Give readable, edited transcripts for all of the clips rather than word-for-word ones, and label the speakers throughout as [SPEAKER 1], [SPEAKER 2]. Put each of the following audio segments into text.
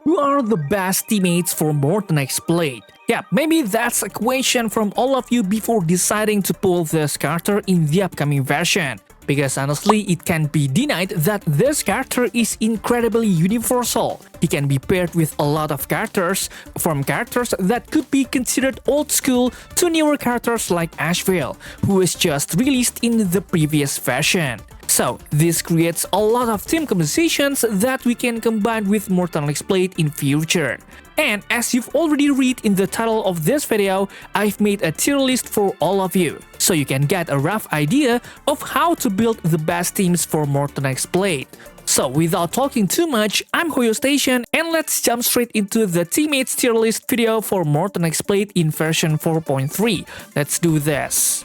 [SPEAKER 1] Who are the best teammates for Mortenax Blade? Yeah, maybe that's a question from all of you before deciding to pull this character in the upcoming version. Because honestly, it can't be denied that this character is incredibly universal. He can be paired with a lot of characters, from characters that could be considered old school to newer characters like Ashveil, who was just released in the previous version. So, this creates a lot of team compositions that we can combine with Mortenax Blade in future. And as you've already read in the title of this video, I've made a tier list for all of you, so you can get a rough idea of how to build the best teams for Mortenax Blade. So without talking too much, I'm Hoyostation and let's jump straight into the teammates tier list video for Mortenax Blade in version 4.3. Let's do this.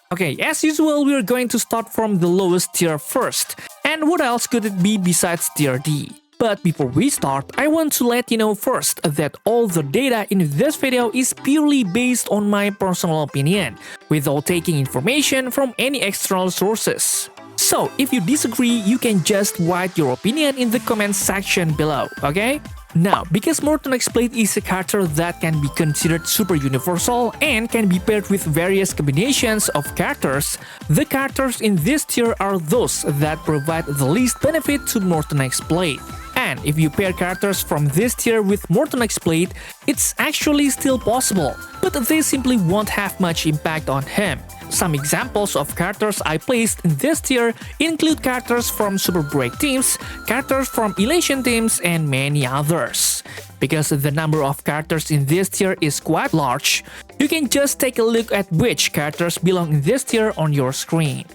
[SPEAKER 1] Okay, as usual, we're going to start from the lowest tier first. And what else could it be besides tier D? But before we start, I want to let you know first that all the data in this video is purely based on my personal opinion, without taking information from any external sources. So, if you disagree, you can just write your opinion in the comments section below, okay? Now, because Mortenax Blade is a character that can be considered super universal and can be paired with various combinations of characters, the characters in this tier are those that provide the least benefit to Mortenax Blade. And if you pair characters from this tier with Mortenax Blade, it's actually still possible, but they simply won't have much impact on him. Some examples of characters I placed in this tier include characters from Super Break teams, characters from Elation teams, and many others. Because the number of characters in this tier is quite large, you can just take a look at which characters belong in this tier on your screen.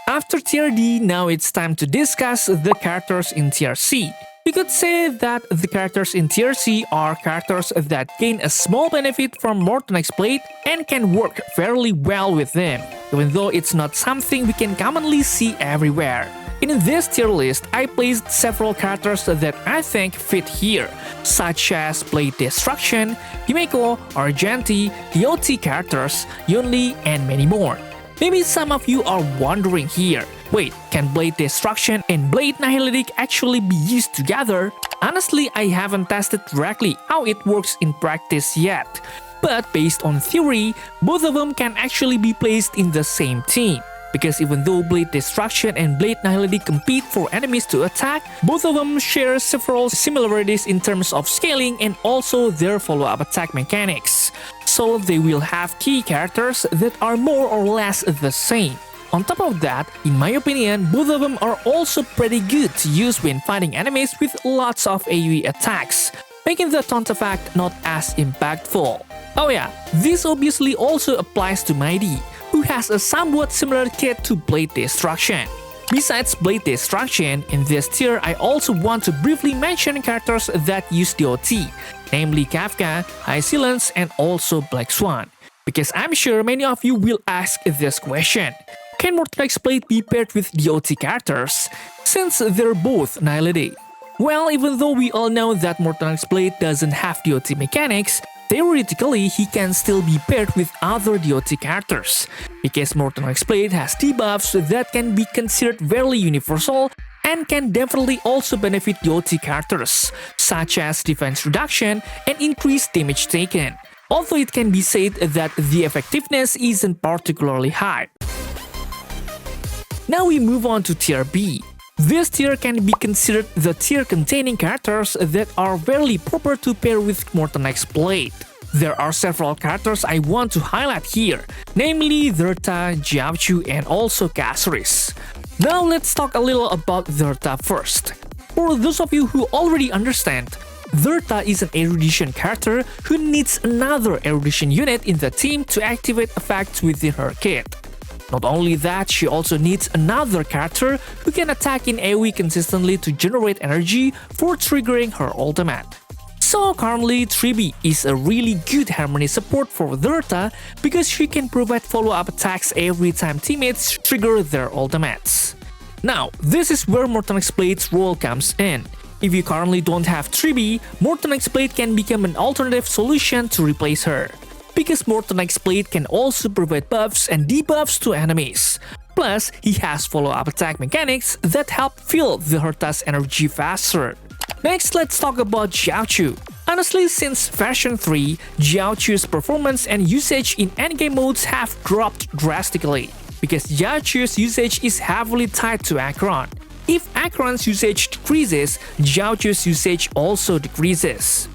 [SPEAKER 1] After tier D, now it's time to discuss the characters in tier C. You could say that the characters in tier C are characters that gain a small benefit from Mortenax Blade and can work fairly well with them, even though it's not something we can commonly see everywhere. In this tier list, I placed several characters that I think fit here, such as Blade Destruction, Himeko, Argenti, the OT characters, Yunli, and many more. Maybe some of you are wondering here, wait, can Blade Destruction and Blade Nihilitic actually be used together? Honestly, I haven't tested directly how it works in practice yet. But based on theory, both of them can actually be placed in the same team. Because even though Blade Destruction and Blade Nihilitic compete for enemies to attack, both of them share several similarities in terms of scaling and also their follow-up attack mechanics. So they will have key characters that are more or less the same. On top of that, in my opinion, both of them are also pretty good to use when fighting enemies with lots of AoE attacks, making the taunt effect not as impactful. Oh yeah, this obviously also applies to Mighty, who has a somewhat similar kit to Blade Destruction. Besides Blade Destruction, in this tier I also want to briefly mention characters that use the OT, namely Kafka, High Silence, and also Black Swan. Because I'm sure many of you will ask this question. Can Mortenax Blade be paired with the OT characters, since they're both Nihilitic? Well, even though we all know that Mortenax Blade doesn't have DOT mechanics, theoretically he can still be paired with other DOT characters, because Mortenax Blade has debuffs that can be considered very universal and can definitely also benefit DOT characters, such as defense reduction and increased damage taken, although it can be said that the effectiveness isn't particularly high. Now we move on to tier B. This tier can be considered the tier containing characters that are very proper to pair with Mortenax Blade. There are several characters I want to highlight here, namely Dhurta, Jiaochu, and also Caceres. Now let's talk a little about Dhurta first. For those of you who already understand, Dhurta is an erudition character who needs another erudition unit in the team to activate effects within her kit. Not only that, she also needs another character who can attack in AoE consistently to generate energy for triggering her ultimate. So currently, Tribi is a really good harmony support for Dhurta because she can provide follow-up attacks every time teammates trigger their ultimates. Now, this is where Mortenax Blade's role comes in. If you currently don't have Tribi, Mortenax Blade can become an alternative solution to replace her. Because Mortenax Blade can also provide buffs and debuffs to enemies. Plus, he has follow-up attack mechanics that help fill the Herta's energy faster. Next, let's talk about Jiaochu. Honestly, since version 3, Jiaochu's performance and usage in endgame modes have dropped drastically, because Jiaochu's usage is heavily tied to Acheron. If Acheron's usage decreases, Jiaochu's usage also decreases.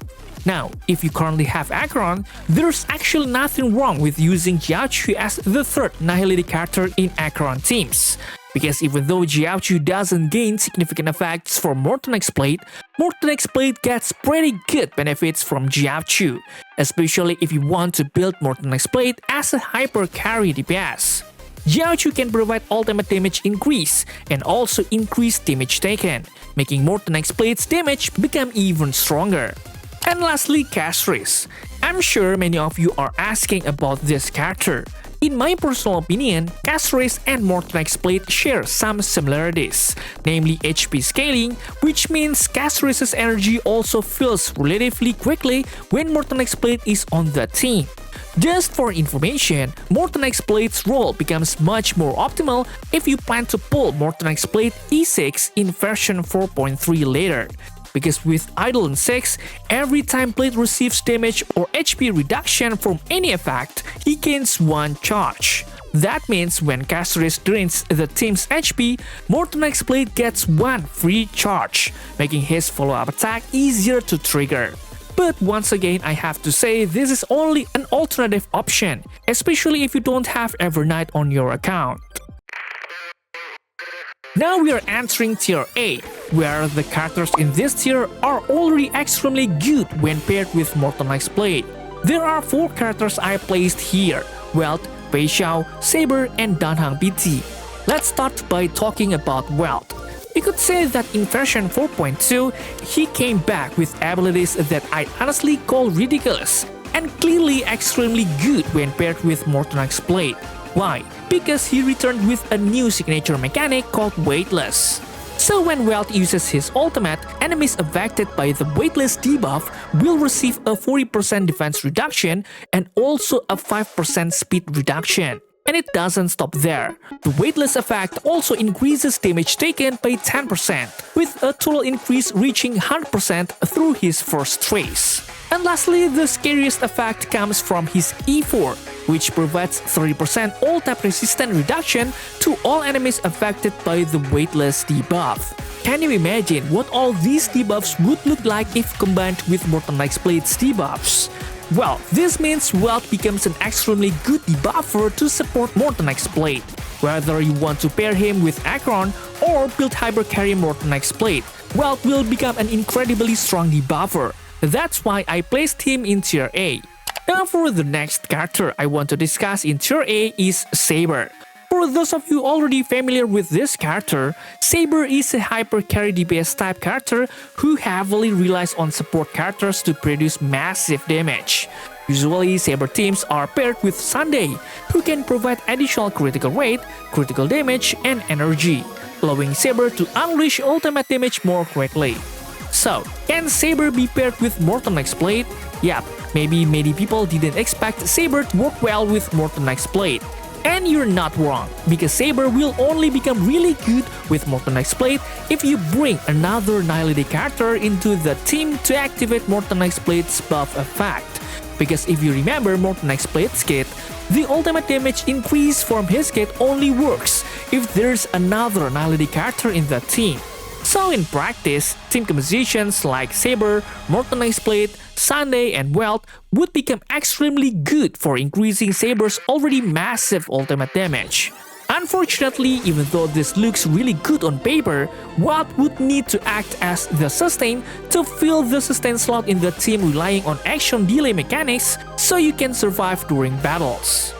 [SPEAKER 1] Now, if you currently have Acheron, there's actually nothing wrong with using Jiaochu as the third Nihility character in Acheron teams. Because even though Jiaochu doesn't gain significant effects from Mortenax Blade, Mortenax Blade gets pretty good benefits from Jiaochu, especially if you want to build Mortenax Blade as a hyper carry DPS. Jiaochu can provide ultimate damage increase and also increase damage taken, making Mortenax Blade's damage become even stronger. And lastly, Castris. I'm sure many of you are asking about this character. In my personal opinion, Castris and Mortenax Blade share some similarities, namely HP scaling, which means Castris' energy also fills relatively quickly when Mortenax Blade is on the team. Just for information, Mortenax Blade's role becomes much more optimal if you plan to pull Mortenax Blade E6 in version 4.3 later. Because with Eidolon 6, every time Blade receives damage or HP reduction from any effect, he gains 1 charge. That means when Castris drains the team's HP, Mortenax Blade gets 1 free charge, making his follow-up attack easier to trigger. But once again, I have to say this is only an alternative option, especially if you don't have Evernight on your account. Now we are entering tier A, where the characters in this tier are already extremely good when paired with Mortenax Blade. There are 4 characters I placed here: Welt, Wei Xiao, Saber, and Danhang BT. Let's start by talking about Welt. You could say that in version 4.2, he came back with abilities that I honestly call ridiculous, and clearly extremely good when paired with Mortenax Blade. Why? Because he returned with a new signature mechanic called Weightless. So when Welt uses his ultimate, enemies affected by the Weightless debuff will receive a 40% defense reduction and also a 5% speed reduction. And it doesn't stop there. The Weightless effect also increases damage taken by 10%, with a total increase reaching 100% through his first trace. And lastly, the scariest effect comes from his E4, which provides 30% all-tap resistant reduction to all enemies affected by the Weightless debuff. Can you imagine what all these debuffs would look like if combined with Mortenax Blade's debuffs? Well, this means Welt becomes an extremely good debuffer to support Mortenax Blade. Whether you want to pair him with Acheron or build hyper carry Mortenax Blade, Welt will become an incredibly strong debuffer. That's why I placed him in tier A. Now for the next character I want to discuss in tier A is Saber. For those of you already familiar with this character, Saber is a hyper carry DPS type character who heavily relies on support characters to produce massive damage. Usually, Saber teams are paired with Sunday, who can provide additional critical rate, critical damage, and energy, allowing Saber to unleash ultimate damage more quickly. So, can Saber be paired with Mortenax Blade? Yep, maybe many people didn't expect Saber to work well with Mortenax Blade. And you're not wrong, because Saber will only become really good with Mortenax Blade if you bring another Nihility character into the team to activate Mortenax Blade's buff effect. Because if you remember Mortenax Blade's kit, the ultimate damage increase from his kit only works if there's another Nihility character in the team. So in practice, team compositions like Saber, Mortenax Blade, Sunday, and Welt would become extremely good for increasing Saber's already massive ultimate damage. Unfortunately, even though this looks really good on paper, Welt would need to act as the sustain to fill the sustain slot in the team, relying on action delay mechanics so you can survive during battles.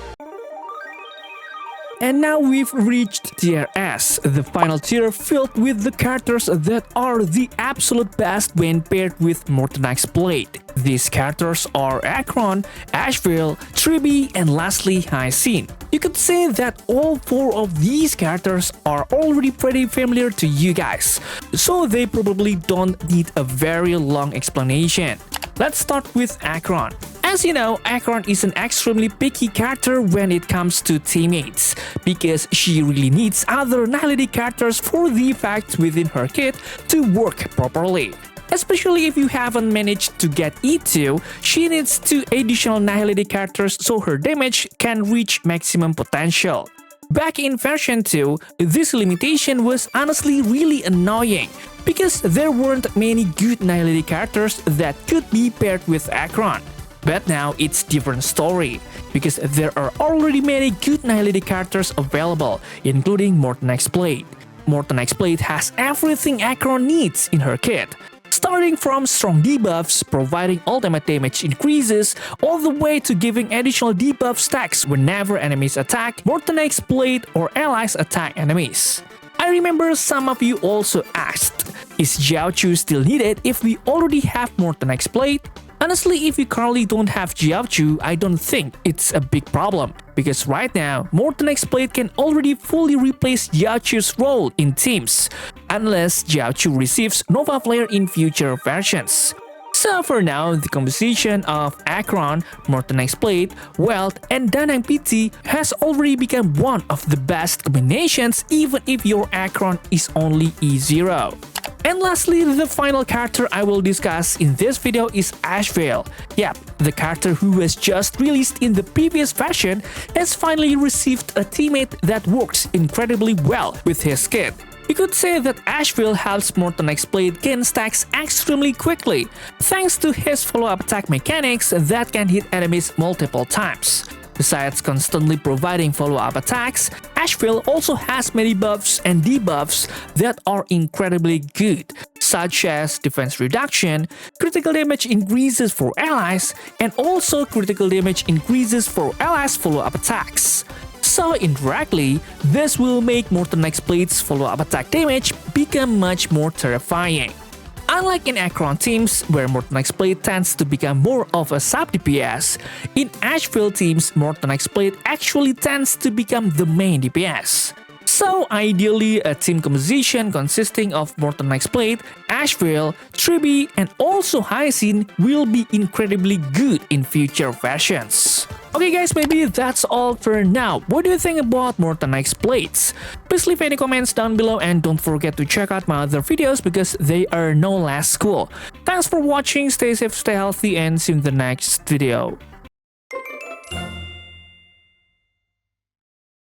[SPEAKER 1] And now we've reached tier S, the final tier filled with the characters that are the absolute best when paired with Mortenax Blade. These characters are Acheron, Ashveil, Tribi, and lastly Hyacinth. You could say that all 4 of these characters are already pretty familiar to you guys, so they probably don't need a very long explanation. Let's start with Acheron. As you know, Acheron is an extremely picky character when it comes to teammates, because she really needs other Nihility characters for the effects within her kit to work properly. Especially if you haven't managed to get E2, she needs 2 additional Nihility characters so her damage can reach maximum potential. Back in version 2, this limitation was honestly really annoying, because there weren't many good Nihility characters that could be paired with Acheron. But now it's different story, because there are already many good Nihility characters available, including Mortenax Blade. Mortenax Blade has everything Acheron needs in her kit, starting from strong debuffs, providing ultimate damage increases, all the way to giving additional debuff stacks whenever enemies attack Mortenax Blade or allies attack enemies. I remember some of you also asked, is Jiaochu still needed if we already have Mortenax Blade? Honestly, if you currently don't have Jiaochu, I don't think it's a big problem, because right now, Mortenax Blade can already fully replace Jiaochu's role in teams, unless Jiaochu receives Nova Flare in future versions. So for now, the composition of Acheron, Mortenax Blade, Welt, and Danang PT has already become one of the best combinations even if your Acheron is only E0. And lastly, the final character I will discuss in this video is Ashveil. Yep, the character who was just released in the previous version has finally received a teammate that works incredibly well with his kit. You could say that Ashveil helps Mortenax Blade gain stacks extremely quickly, thanks to his follow-up attack mechanics that can hit enemies multiple times. Besides constantly providing follow-up attacks, Ashveil also has many buffs and debuffs that are incredibly good, such as defense reduction, critical damage increases for allies, and also critical damage increases for allies' follow-up attacks. So indirectly, this will make Mortenax Blade's follow-up attack damage become much more terrifying. Unlike in Acheron teams, where Mortenax Blade tends to become more of a sub-DPS, in Ashveil teams, Mortenax Blade actually tends to become the main DPS. So ideally, a team composition consisting of Mortenax Blade, Ashveil, Tribi, and also Hyacinth will be incredibly good in future versions. Okay guys, maybe that's all for now. What do you think about Mortenax Blades? Please leave any comments down below and don't forget to check out my other videos because they are no less cool. Thanks for watching, stay safe, stay healthy, and see you in the next video.